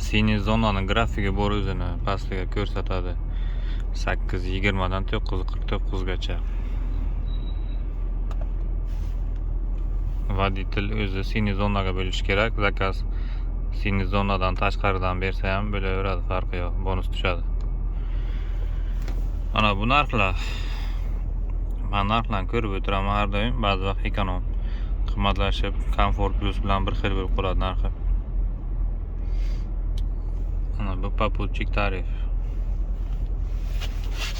Siniy zonaning grafigi bor o'zini pastiga ko'rsatadi. 8:20 dan 9:49 gacha. Voditel o'zi siniy zonaga bo'lishi kerak. Zakaz siniy zonadan tashqaridan bersa ham bo'laveradi, farqi yo'q, bonus tushadi. Ana bu narxlar. Men narxlarni ko'rib o'tiraman har doim. Ba'zi vaqt ekonom qimmatlashib, Comfort Plus bilan bir xil bo'lib qoladi narxi. Ana bu попутчик tarif.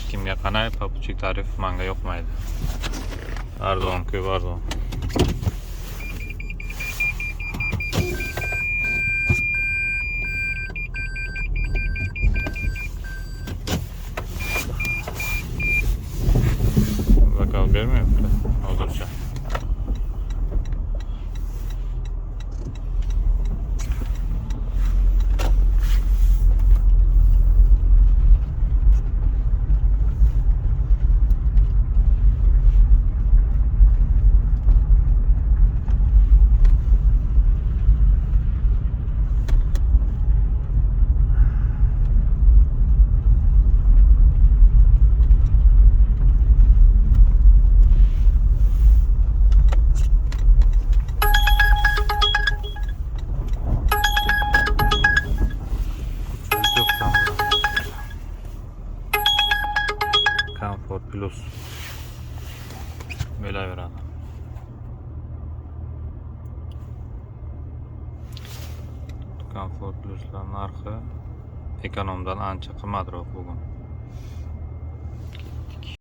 Kimga qanday попутчик tarif menga yoqmaydi. Arzon, ko'p arzon. Zakaz bermayapti hozircha. Comfort Plus bo'laveradi. Comfort Plus'lar narxi ekonomdan ancha qimmatroq bugun.